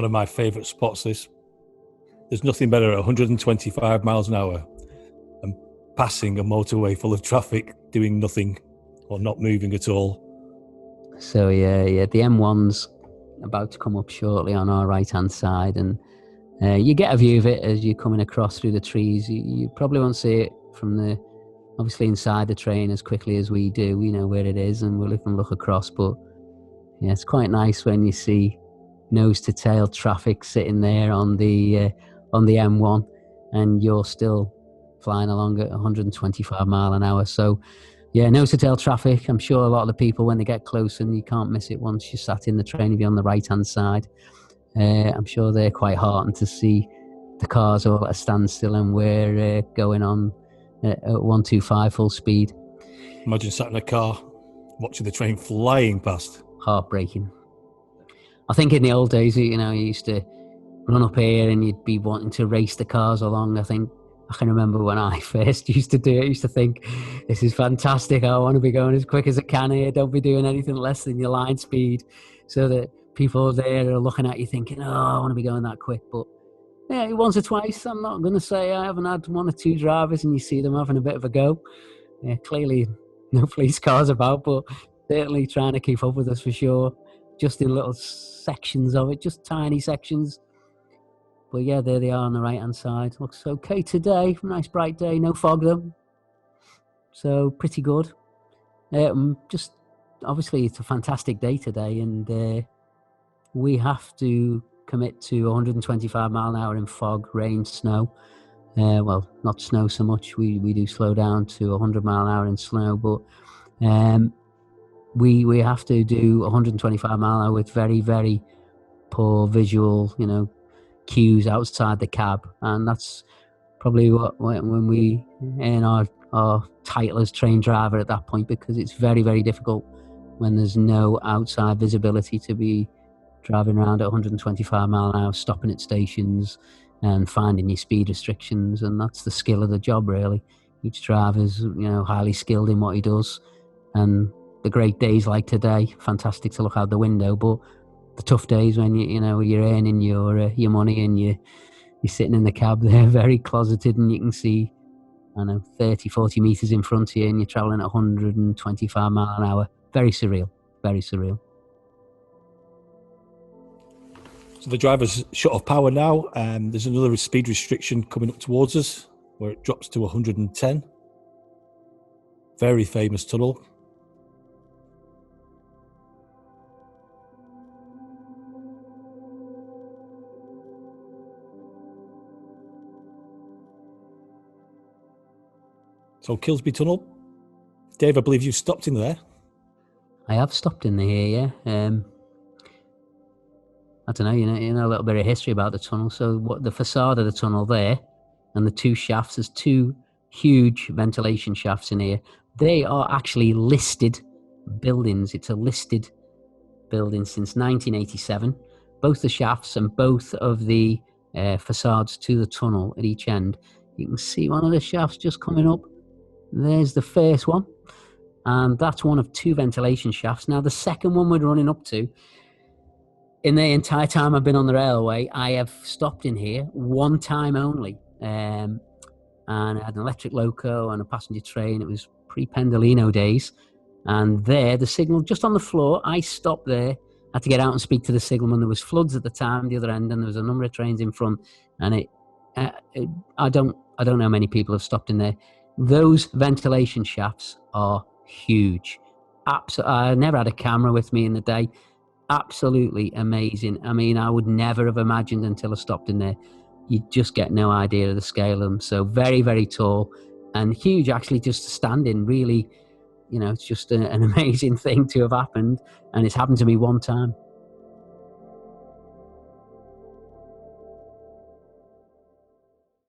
one of my favourite spots. There's nothing better at 125 miles an hour and passing a motorway full of traffic, doing nothing or not moving at all. So yeah, the M1's about to come up shortly on our right-hand side, and you get a view of it as you're coming across through the trees. You probably won't see it from obviously inside the train as quickly as we do. We know where it is, and we can look across. But yeah, it's quite nice when you see nose-to-tail traffic sitting there on the M1, and you're still flying along at 125 mile an hour. So yeah, nose-to-tail traffic. I'm sure a lot of the people, when they get close, and you can't miss it once you're sat in the train, if you're on the right-hand side, I'm sure they're quite heartened to see the cars all at a standstill and we're going on at 125 full speed. Imagine sat in a car watching the train flying past. Heartbreaking. I think in the old days, you used to run up here and you'd be wanting to race the cars along. I can remember when I first used to do it, I used to think, this is fantastic. I want to be going as quick as I can here. Don't be doing anything less than your line speed, so that people there are looking at you thinking, oh, I want to be going that quick. But yeah, once or twice, I'm not going to say I haven't had one or two drivers and you see them having a bit of a go. Yeah, clearly no police cars about, but certainly trying to keep up with us for sure. Just in little sections of it, just tiny sections. But yeah, there they are on the right-hand side. Looks okay today. Nice bright day. No fog though. So pretty good. Just obviously it's a fantastic day today, and we have to commit to 125 mile an hour in fog, rain, snow. Well, not snow so much. We do slow down to 100 mile an hour in snow, but we have to do 125 mile an hour with very, very poor visual, cues outside the cab, and that's probably when we earn our title as train driver at that point, because it's very, very difficult when there's no outside visibility to be driving around at 125 mile an hour, stopping at stations and finding your speed restrictions. And that's the skill of the job, really. Each driver's highly skilled in what he does, and the great days like today, fantastic to look out the window, but the tough days when you're earning your money and you're sitting in the cab there very closeted, and you can see 30-40 meters in front of you and you're traveling at 125 mile an hour. Very surreal. So the driver's shut off power now. There's another speed restriction coming up towards us where it drops to 110. Very famous tunnel. So Kilsby Tunnel. Dave, I believe you've stopped in there. I have stopped in here, yeah. I don't know, you know a little bit of history about the tunnel. So what the facade of the tunnel there, and the two shafts, there's two huge ventilation shafts in here. They are actually listed buildings. It's a listed building since 1987. Both the shafts and both of the facades to the tunnel at each end. You can see one of the shafts just coming up. There's the first one, and that's one of two ventilation shafts. Now, the second one we're running up to, in the entire time I've been on the railway, I have stopped in here one time only. And I had an electric loco and a passenger train. It was pre-Pendolino days. And there, the signal just on the floor, I stopped there, had to get out and speak to the signalman. There was floods at the time, the other end, and there was a number of trains in front. And I don't know many people have stopped in there. Those ventilation shafts are huge. I never had a camera with me in the day. Absolutely amazing. I mean, I would never have imagined until I stopped in there. You just get no idea of the scale of them. So very, very tall and huge, actually, just to stand in. Really, it's just an amazing thing to have happened. And it's happened to me one time.